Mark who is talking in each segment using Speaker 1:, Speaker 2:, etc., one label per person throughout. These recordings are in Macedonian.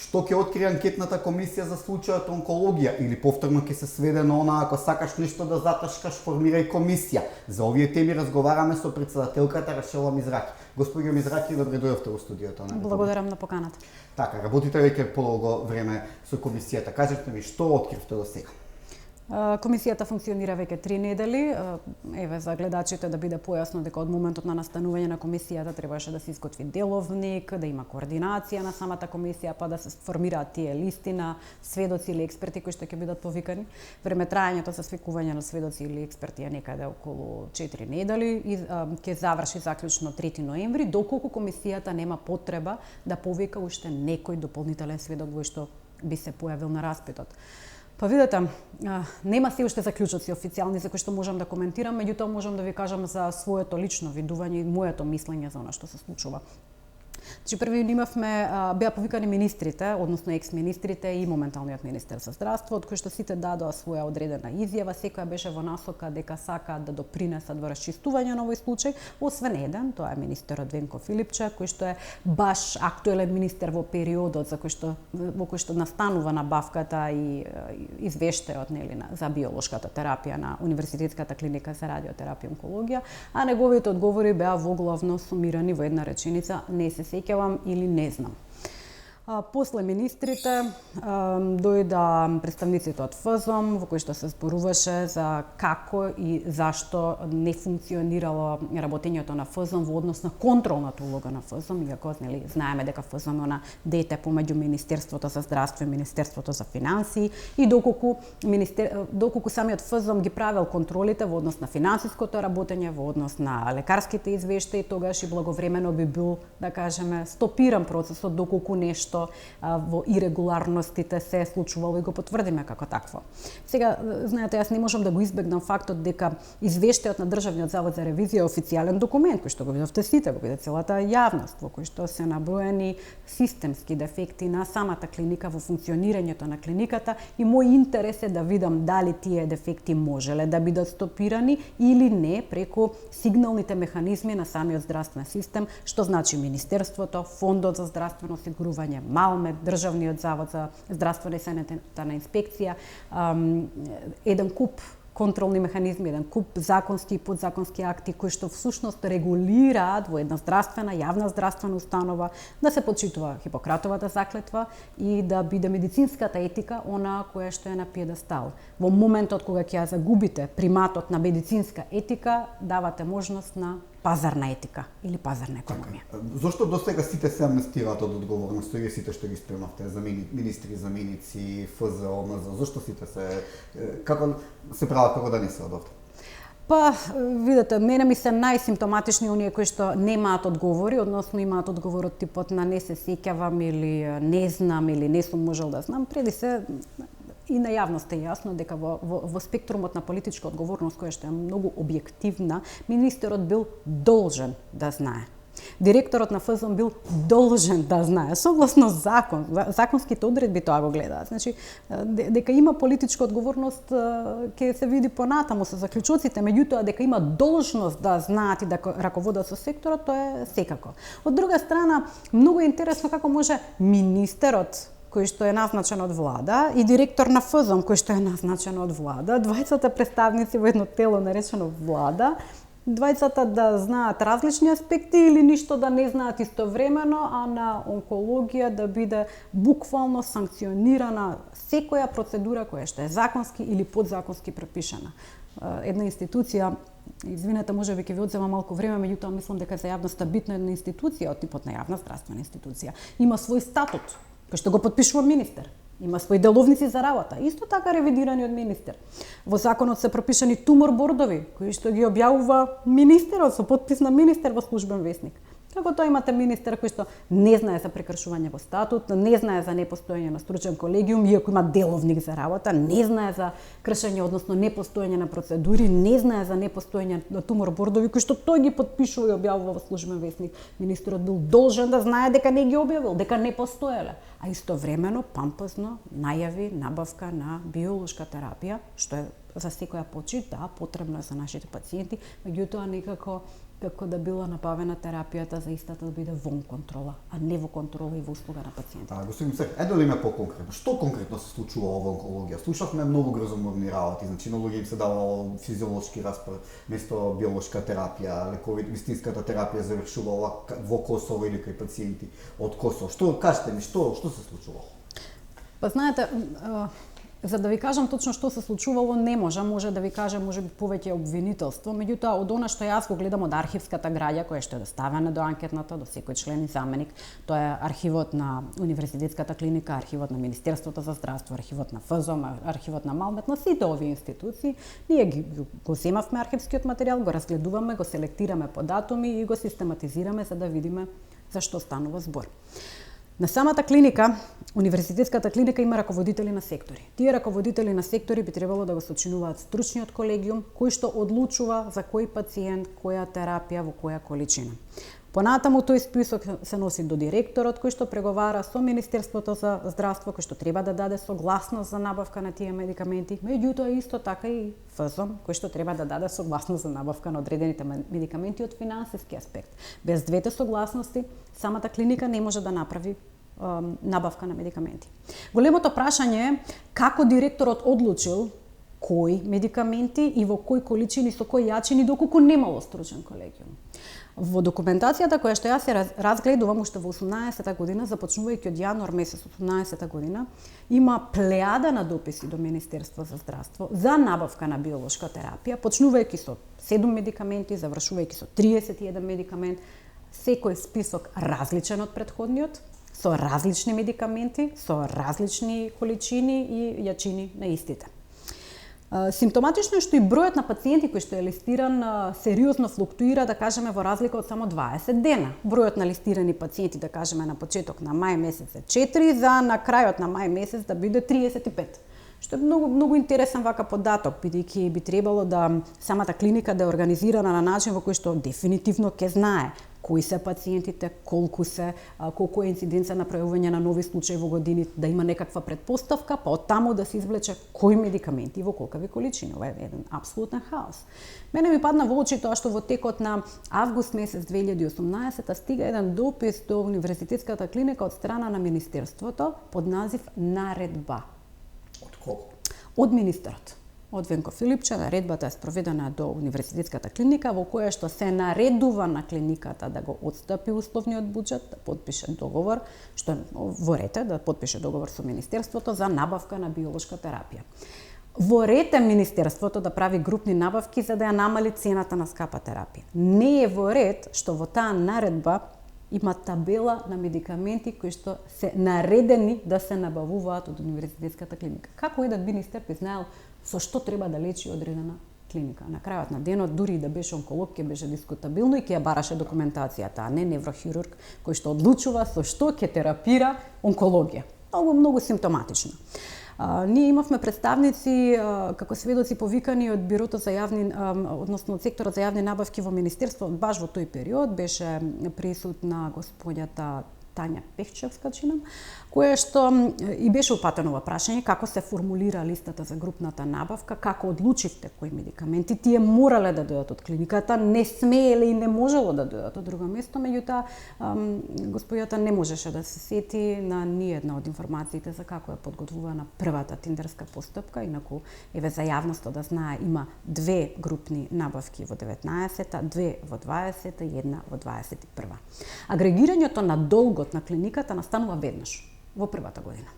Speaker 1: Што ќе открие анкетната комисија за случајот онкологија или повторно ќе се сведе на она ако сакаш нешто да заташкаш, формирај комисија. За овие теми разговараме со претседателката Рашела Мизраки. Господио Мизраки, добре дојдовте во студиото на Република.
Speaker 2: Благодарам на поканата.
Speaker 1: Така, работите веќе подолго време со комисијата. Кажете ми што откривте до сега?
Speaker 2: Комисијата функционира веќе 3 недели. Еве за гледачите да биде појасно дека од моментот на настанување на комисијата требаше да се изготви деловник, да има координација на самата комисија, па да се сформираат тие листи на сведоци или експерти кои што ќе бидат повикани. Време трајањето за свикување на сведоци или експерти е некаде околу 4 недели и ќе заврши заклучно 3 ноември, доколку комисијата нема потреба да повика уште некој дополнителен сведок кој што би се појавил на распитот. Па видете, нема се уште заклучоци официјални за кои што можам да коментирам, меѓутоа можам да ви кажам за своето лично видување и моето мислење за она што се случува. Значи први имавме беа повикани министрите, односно екс-министрите и моменталниот министер за здравство, од кои што сите дадоа своја одредена изјава, секоја беше во насока дека сакаат да допринесат во расчистување на овој случај, освен еден, тоа е министерот Венко Филипче, кој што е баш актуелен министер во периодот во кој што настанува набавката и извештајот за биолошката терапија на Универзитетската клиника за радиотерапија и онкологија, а неговите одговори беа воглавно сумирани во една реченица: не се сеќавам или не знам. После министрите дојда представниците од ФЗОМ, во кои што се зборуваше за како и зашто не функционирало работењето на ФЗОМ во однос на контролната улога на ФЗОМ, иако знаеме дека ФЗОМ е на дете помеѓу Министерството за здравство и Министерството за финансии и доколку самиот ФЗОМ ги правел контролите во однос на финансиското работење, во однос на лекарските извештаи, тогаш и благовремено би бил, да кажеме, стопиран процесот доколку нешто во ирегуларностите се случувало и го потврдиме како такво. Сега, знаете, јас не можам да го избегнам фактот дека извештајот на Државниот завод за ревизија е официјален документ кој што го видовте сите, го виде целата јавност, во кој што се наброени системски дефекти на самата клиника, во функционирањето на клиниката и мој интерес е да видам дали тие дефекти можеле да бидат стопирани или не преку сигналните механизми на самиот здравствен систем, што значи Министерството, Фондот за здравствено осигурување, МАЛМЕ, Државниот завод за здравствена и санитарна инспекција, еден куп контролни механизми, еден куп законски и подзаконски акти кои што всушност регулираат во една здравствена, јавна здравствена установа да се почитува Хипократовата заклетва и да биде медицинската етика она која што е на пиедестал. Во моментот кога ќе ја загубите приматот на медицинска етика, давате можност на пазарна етика или пазарна економија.
Speaker 1: Зошто до сега сите се амнестираат од одговорност, вие сите што ги спремавте, за министри, заменици, ФЗО, МЗ, зошто сите се, како се прават како да не се одовде?
Speaker 2: Па, видете, мене ми се најсимптоматични оние кои што немаат одговори, односно имаат одговор од типот на не се сеќавам или не знам или не сум можел да знам, преди се и на јавност е јасно дека во спектрумот на политичка одговорност, која што е многу објективна, министерот бил должен да знае. Директорот на ФЗОМ бил должен да знае, согласно закон, законските одредби тоа го гледаат. Значи, дека има политичка одговорност ќе се види понатаму со заклучоците, меѓутоа дека има должност да знаат и да раководат со секторот, тоа е секако. Од друга страна, многу е интересно како може министерот кој што е назначен од влада и директор на ФЗОМ кој што е назначен од влада, двајцата представници во едно тело наречено влада, двајцата да знаат различни аспекти или ништо да не знаат истовремено, а на онкологија да биде буквално санкционирана секоја процедура која што е законски или подзаконски препишана. Една институција, извинете, можеби ќе ви одзема малку време, меѓутоа мислам дека за јавноста битна една институција од типот на јавна здравствена институција. Има свој статут, кој што го потпишува министер. Има свои деловници за работа, исто така ревидирани од министер. Во законот се пропишани тумор бордови, кои што ги објавува министерот со подпис на министер во службен весник. Како тоа имате министер кој што не знае за прекршување во статут, не знае за непостоење на стручен колегиум, иако има деловник за работа, не знае за кршење, односно непостоење на процедури, не знае за непостоење на тумор бордови кои што тој ги потпишува и објавува во службен весник. Министерот бил должен да знае дека не ги објавил, дека не постоеле, а истовремено пампозно најави набавка на биолошка терапија, што е за секоја почит, да, потребно е за нашите пациенти, меѓутоа некако како да била набавена терапијата за истата да биде вон контрола, а не во контрола и во услуга на пациентите.
Speaker 1: Господин Мисек, да име по-конкретно. Што конкретно се случува во онкологија? Слушавме многу грозоморни работи, значи на луѓе им се давало физиолошки распор место биолошка терапија, лекови, вистинската терапија завршувала во Косово или кај пациенти од Косово. Што кажете ми, што се случувало?
Speaker 2: Па знаете, за да ви кажам точно што се случувало, не може да ви кажам можеби повеќе обвинителство, меѓутоа од она што јас го гледам од архивската граѓа која што е доставена до анкетната, до секој член и заменик, тоа е архивот на Универзитетската клиника, архивот на Министерството за здравство, архивот на ФЗОМ, архивот на Малмет, на сите овие институции, ние го земавме архивскиот материјал, го разгледуваме, го селектираме по датуми и го систематизираме за да видиме за што станува збор. На самата клиника, Универзитетската клиника има раководители на сектори. Тие раководители на сектори би требало да го сочинуваат стручниот колегиум кој што одлучува за кој пациент, која терапија во која количина. Понатаму тој список се носи до директорот кој што преговара со Министерството за здравство кој што треба да даде согласност за набавка на тие медикаменти, меѓутоа исто така и ФЗОМ кој што треба да даде согласност за набавка на одредените медикаменти од финансиски аспект. Без двете согласности самата клиника не може да направи набавка на медикаменти. Големото прашање е како директорот одлучил кои медикаменти и во кои количини со кои јачини доколку немало стручен колегиум. Во документацијата која што јас ја разгледувам уште во 18-та година, започнувајќи од јануар месец 18-та година, има плејада на дописи до Министерство за здравство за набавка на биолошка терапија, почнувајќи со 7 медикаменти, завршувајќи со 31 медикамент, секој список различен од претходниот, со различни медикаменти, со различни количини и јачини на истите. Симптоматично е што и бројот на пациенти кој што е листиран сериозно флуктуира, да кажеме, во разлика од само 20 дена. Бројот на листирани пациенти, да кажеме, на почеток на мај месец е 4, за на крајот на мај месец да биде 35. Што е многу интересен вака податок, бидејќи би требало да самата клиника да е организирана на начин во кој што дефинитивно ќе знае кои се пациентите, колку е инциденца на пројавување на нови случаи во години, да има некаква претпоставка, па од таму да се извлече кои медикаменти во колкави количини. Ова е еден апсолутен хаос. Мене ми падна во очи тоа што во текот на август месец 2018 стига еден допис до Универзитетската клиника од страна на Министерството под назив наредба.
Speaker 1: Од кого?
Speaker 2: Од министерот. Од Венко Филипче, наредбата е спроведена до Универзитетската клиника, во која што се наредува на клиниката да го отстапи условниот буџет, да подпише договор, што во ред е да подпише договор со Министерството за набавка на биолошка терапија. Во ред е Министерството да прави групни набавки за да ја намали цената на скапа терапија. Не е во ред што во таа наредба има табела на медикаменти кои што се наредени да се набавуваат од Универзитетската клиника. Како еден министер би знаел со што треба да лечи одредена клиника? На крајот на денот, дури и да беше онколог, ќе беше дискутабилно и ќе ја бараше документацијата, а не неврохирург кој што одлучува со што ќе терапира онкологија. Многу симптоматично. Ние имавме представници како сведоци повикани од бирото за јавни, односно од секторот за јавни набавки во министерството, баш во тој период беше присутна господјата Тања Пехчевска, чинам, која што и беше упатено во прашање како се формулира листата за групната набавка, како одлучивте кои медикаменти тие морале да дојдат од клиниката, не смееле и не можело да дојдат од друго место, меѓутоа господјата не можеше да се сети на ниедна од информациите за како е подготвувана првата тендерска постапка, инаку еве за јавноста да знае има 2 групни набавки во 19-та, 2 во 20-та и 1 во 21-та. Агрегирањето на долгот на клиниката настанува веднаш во првата година.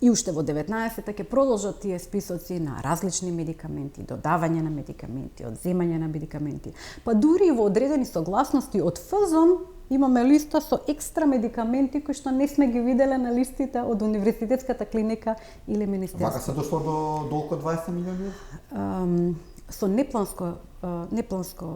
Speaker 2: И уште во 19-та ќе продолжат тие списоци на различни медикаменти, додавање на медикаменти, одземање на медикаменти. Па дури и во одредени согласности од ФЗОМ имаме листа со екстра медикаменти кои што не сме ги виделе на листите од Универзитетската клиника или Министерството.
Speaker 1: Вака се дошло до околу 20 милиони?
Speaker 2: Со непланско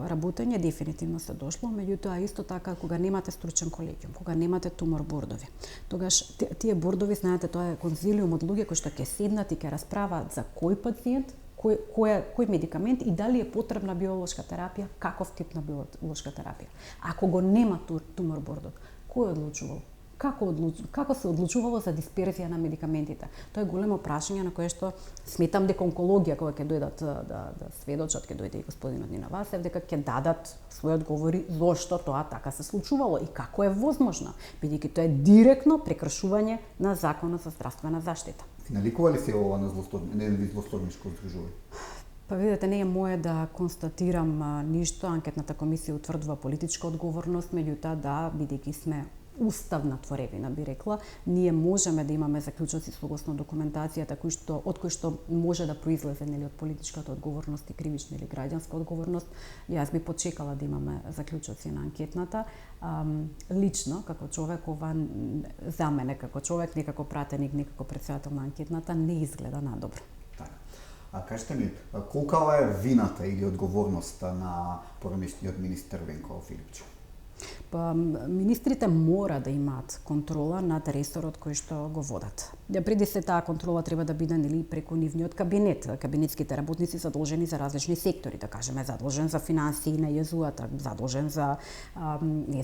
Speaker 2: работење дефинитивно се дошло, меѓутоа исто така кога немате стручен колегиум, кога немате тумор бордови. Тогаш тие бордови, знаете, тоа е конзилиум од луѓе кои што ќе седнат и ќе расправаат за кој пациент, кој медикамент и дали е потребна биолошка терапија, каков тип на биолошка терапија. Ако го нема тумор бордов, кој одлучувал како се одлучувало за дисперзија на медикаментите. Тоа е големо прашање на кое што сметам дека онкологија кога ќе дојдат да сведочат, ќе дојде и господинот Нина Васев, дека ќе дадат своји одговори зошто тоа така се случувало и како е возможно, бидејќи тоа е директно прекршување на Законот за здравствена заштита.
Speaker 1: Финаликува ли се ова на злословничко здружување?
Speaker 2: Па видете, не е мое да констатирам ништо, анкетната комисија утврдува политичка одговорност, меѓутоа да, бидејќи сме уставна творевина, би рекла, ние можеме да имаме заклучоци согласно документацијата од кои што може да произлезе нели од политичката одговорност и кривична или граѓанска одговорност. Јас би почекала да имаме заклучоци на анкетната. Лично, како човек, ова за мене како човек, не како пратеник, не како претседател на анкетната, не изгледа надобро.
Speaker 1: А кажете ми, колка е вината или одговорноста на поранешниот министер Венко Филипче?
Speaker 2: Па, министрите мора да имаат контрола над ресорот кој што го водат. Преди се таа контрола треба да биде нели преку нивниот кабинет. Кабинетските работници задолжени за различни сектори, да кажеме задолжен за финансии на ЈЗУ-ата, задолжен за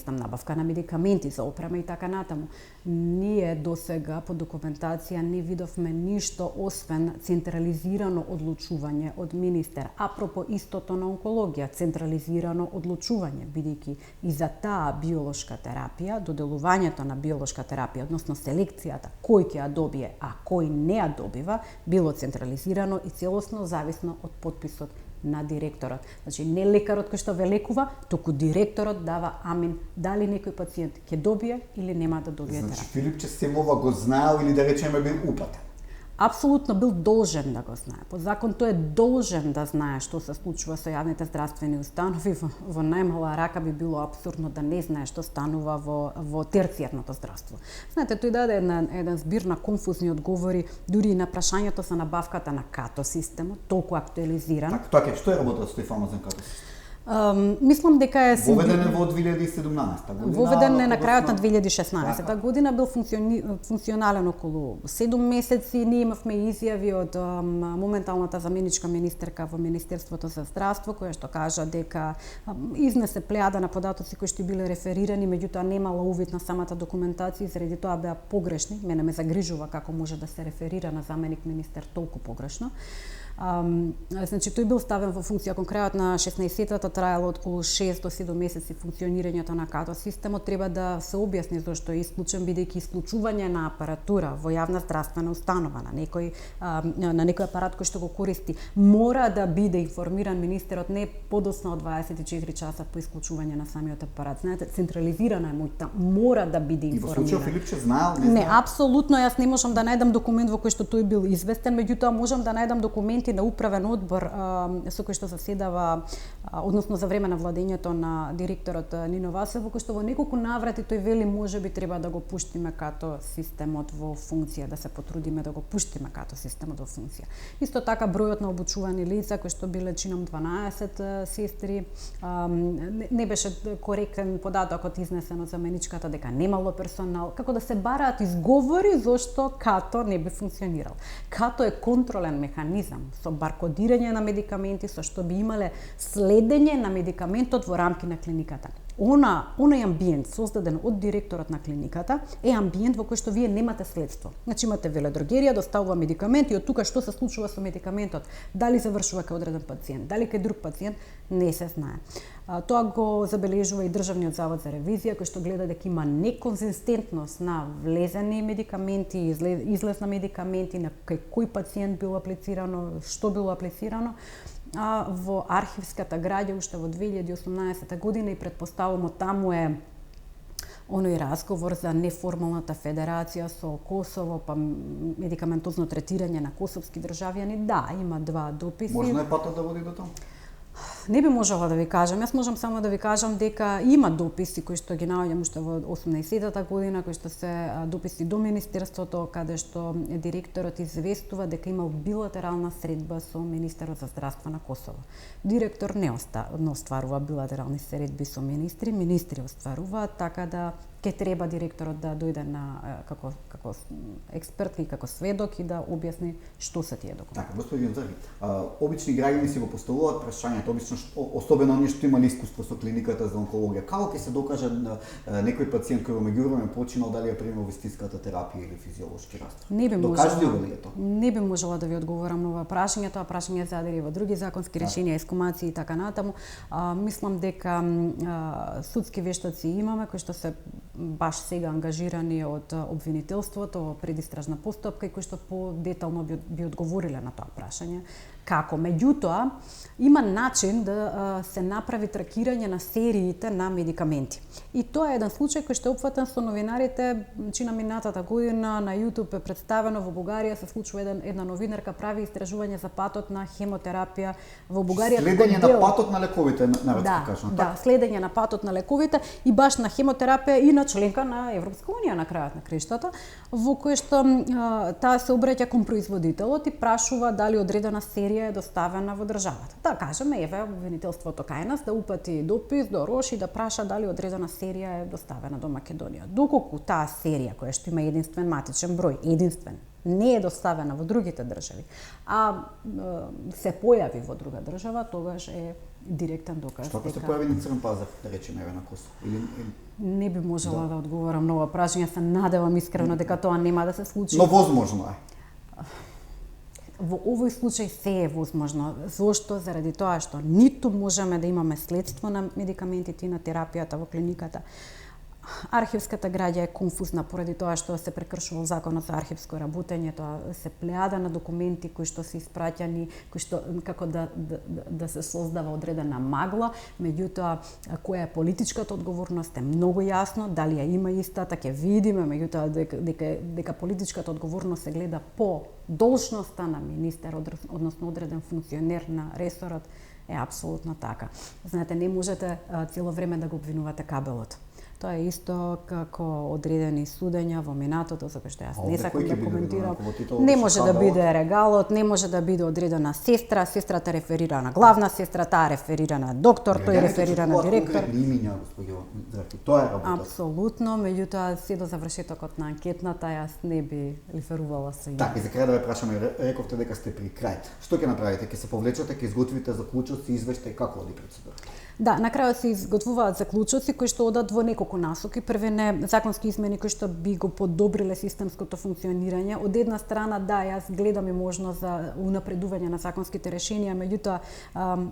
Speaker 2: набавка на медикаменти, за опрема и така натаму. Ние досега по документација не видовме ништо освен централизирано одлучување од министер. Апропо истото на онкологија, централизирано одлучување, бидејќи и за таа биолошка терапија, доделувањето на биолошка терапија, односно селекцијата, кој ќе ја добие, а кој не ја добива, било централизирано и целосно зависно од потписот на директорот. Значи, не лекарот кој што ве лекува, туку директорот дава амин дали некој пациент ќе добие или нема да добие терапија.
Speaker 1: Значи, Филипче Семова го знаел или да речеме бил упатен?
Speaker 2: Апсолутно бил должен да го знае. По закон тој е должен да знае што се случува со јавните здравствени установи. Во најмала рака би било апсурдно да не знае што станува во терцијарното здравство. Знаете, тој даде еден збир на конфузни одговори дури и на прашањето за набавката на КАТО системот, толку актуализиран.
Speaker 1: Така, тоа што е работа со тој фамозен КАТО систем?
Speaker 2: Мислам дека е
Speaker 1: воведен е во 2017 година.
Speaker 2: Воведен е на крајот на 2016 година, бил функционален околу 7 месеци. Ние имавме изјави од моменталната заменичка министерка во Министерството за здравство, која што кажа дека изнесе плејада на податоци кои што биле реферирани, меѓутоа немала увид на самата документација, заради тоа беа погрешни. Мене ме загрижува како може да се реферира на заменик министер толку погрешно. Значи, тој бил ставен во функција кон крајот на 16-тата, траело околу 6 до 7 месеци функционирањето на КАТО системот. Треба да се објасни зашто е исклучен, бидејќи исклучување на апаратура во јавна здравствена установа на некој апарат кој што го користи, мора да биде информиран министерот не подоцна од 24 часа по исклучување на самиот апарат. Знаете, централизирана е моќта, мора да биде информиран.
Speaker 1: И во случајот Филипче знаел,
Speaker 2: не, апсолутно, јас не можам да најдам документ во кој што тој бил известен, меѓутоа можам да најдам документи на управен одбор со кој што заседава, односно за време на владењето на директорот Нино Васев, во кој што во неколку наврати тој вели можеби треба да го пуштиме КАТО системот во функција, да се потрудиме да го пуштиме КАТО системот во функција. Исто така бројот на обучувани лица кои што биле чином 12 сестри, не беше коректен податокот изнесен од заменичката дека немало персонал, како да се бараат изговори зошто КАТО не би функционирал. КАТО е контролен механизам со баркодирање на медикаменти, со што би имале следење на медикаментот во рамки на клиниката. Оној амбиент создаден од директорот на клиниката е амбиент во кој што вие немате следство. Значи имате велодрогерија, доставува медикамент и од тука што се случува со медикаментот, дали завршува кај одреден пациент, дали кај друг пациент, не се знае. Тоа го забележува и Државниот завод за ревизија, кој што гледа дека има неконзистентност на влезени медикаменти, излез на медикаменти, на кај кој пациент било аплицирано, што било аплицирано. Во архивската граѓа уште во 2018 година и предпоставувам таму е оној разговор за неформалната федерација со Косово, па медикаментозно третирање на косовски државјани. Да, има 2 дописи.
Speaker 1: Можно е патот да води до таму?
Speaker 2: Не би можела да ви кажам. Јас можам само да ви кажам дека има дописи кои што ги наоѓам уште во 80-та година, кои што се дописи до Министерството, каде што директорот известува дека имал билатерална средба со министерот за здравство на Косово. Директор не остварува билатерални средби со министри остваруваат, така да ќе треба директорот да дојде на како експерт и како сведок и да објасни што се тие документи.
Speaker 1: Така, господин Зарги, обични граѓани си го поставуваат прашањето, обично особено оние што имале искуство со клиниката за онкологија. Како ќе се докаже некој пациент кој во меѓувреме починал дали ја примал вистинската терапија или физиолошки раствор? Докажливо ли е тоа?
Speaker 2: Не би можела да ви одговорам на ова прашање, тоа прашање задири во други законски решенија, ескумации и така натаму. Мислам дека судски вештаци имаме кои што се баш сега ангажирани од обвинителството во предистражна постапка и кои што подетално би одговориле на тоа прашање. Како? Меѓутоа, има начин да се направи тракирање на сериите на медикаменти. И тоа е еден случај кој што е опфатен со новинарите, чина минатата година на YouTube е представено во Бугарија, се случува една новинарка прави истражување за патот на хемотерапија во Бугарија.
Speaker 1: Следење на патот на лековите, наведнаш кажано.
Speaker 2: Да, следење на патот на лековите и баш на хемотерапија и на членка на Европска унија на крајот на краиштата, во кој што таа се обраќа кон производителот и прашува дали одредена серија е доставена во државата. Да кажеме, еве обвинителството кај нас да упати допис до Рош и да праша дали одредена серија е доставена до Македонија. Доколку таа серија која што има единствен матичен број, не е доставена во другите држави, а се појави во друга држава, тогаш е директен доказ.
Speaker 1: Што ако се појави на црн пазар, да речеме еве на Косово?
Speaker 2: Не би можела да одговорам на ова прашање, се надевам искрено дека тоа нема да се случи.
Speaker 1: Но возможно е.
Speaker 2: Во овој случај се е возможно. Зошто? Заради тоа што ниту можеме да имаме следство на медикаментите и на терапијата во клиниката. Архивската граѓа е конфузна поради тоа што се прекршува законот за архивско работење, тоа се плејада на документи кои што се испраќани, кои што како да се создава одредена магла, меѓутоа која е политичката одговорност е многу јасно, дали ја има истата ќе видиме, меѓутоа дека политичката одговорност се гледа по должноста на министер, односно одреден функционер на ресорот, е апсолутно така. Знаете, не можете цело време да го обвинувате кабелот. Тоа е исто како одредени судења во минатото, за кој што јас не сакам да коментирам. Не може да биде регалот, не може да биде одредена сестра, сестрата реферира на главна сестра, таа реферира на доктор, тој реферира на директор.
Speaker 1: Тоа е работа.
Speaker 2: Апсолутно, меѓутоа се до завршетокот на анкетната јас не би реферувала со име.
Speaker 1: Така, и за крај да ве прашаме, рековте дека сте при крај. Што ќе направите? Ќе се повлечете, ќе изготвите заклучоци, извештај, како оди процедурата?
Speaker 2: Да, на крајот се изготвуваат заклучоци кои што одат во неколку насоки. Прве законски измени кои што би го подобриле системското функционирање. Од една страна, да, јас гледам и можност за унапредување на законските решенија, меѓутоа,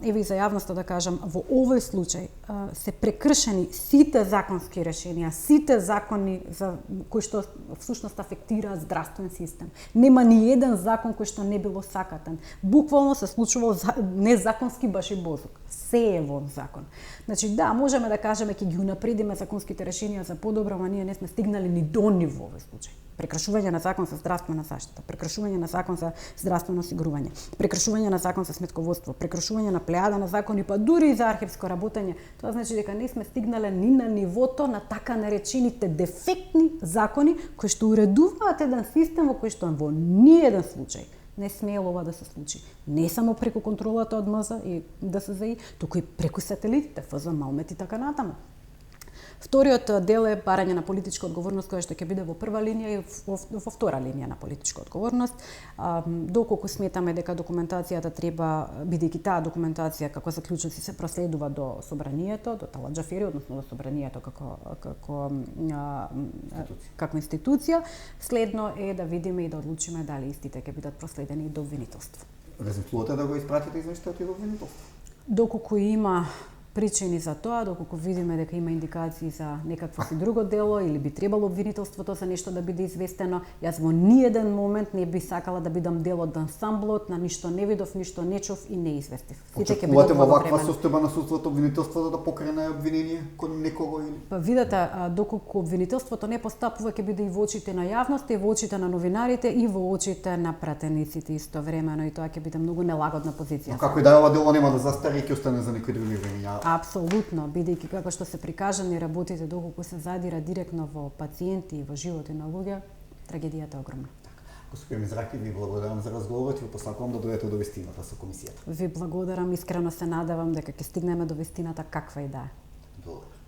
Speaker 2: еве и за јавноста да кажам, во овој случај се прекршени сите законски решенија, сите закони за кои што всушност афектираат здравствен систем. Нема ни еден закон кој што не било сакатен. Буквално се случува незаконски баш и бозук. Се е во закон. Значи, да, можеме да кажеме ќе ги унапредиме законските решенија за подобро, ама ние не сме стигнали ни до ниво овој случај. Прекрашување на закон за здравствена заштита, прекрашување на закон за здравствено осигурување, прекрашување на закон за сметководство, прекрашување на плејада на закони, па дури и за архивско работење. Тоа значи дека не сме стигнале ни на нивото на така наречените дефектни закони кои што уредуваат еден систем во кој што во ниеден случај не смее ова да се случи. Не само преку контролата од МЗ и ДСЗИ, туку и преку сателитите, ФЗ, Малмет и така натаму. Вториот дел е барање на политичка одговорност која што ќе биде во прва линија и во втора линија на политичка одговорност. Доколку сметаме дека документацијата треба, бидејќи таа документација како заклучоци се проследува до собранието, до Талат Џафери, односно до собранието како институција, следно е да видиме и да одлучиме дали истите ќе бидат проследени до обвинителство.
Speaker 1: Резултатот да го испратите извештајот и до обвинителство?
Speaker 2: Доколку има причини за тоа, доколку видиме дека има индикации за некакво си друго дело или би требало обвинителството за нешто да биде известено, јас во ниеден момент не би сакала да бидам дел од ансамблот, на ништо не видов, ништо не чув и не известив.
Speaker 1: Очекувате во ваква состојба на судството обвинителството да покрене обвинение кон некого или?
Speaker 2: Па видете, доколку обвинителството не постапува, ќе биде и во очите на јавноста, и во очите на новинарите, и во очите на пратениците истовремено, и тоа ќе биде многу нелагодна позиција.
Speaker 1: Но како и да е ова дело нема да застари и ќе остане за некои други обвиненија.
Speaker 2: Апсолутно, бидејќи како што се прикажани работите доколку се задира директно во пациенти и во животи на луѓе, трагедијата е огромна.
Speaker 1: Господин Мизраки, ви благодарам за разговорот и ви посакувам да дојдете до вистината со комисијата.
Speaker 2: Ви благодарам, искрено се надевам дека ќе стигнеме до вистината каква и да е.
Speaker 1: Благодарам.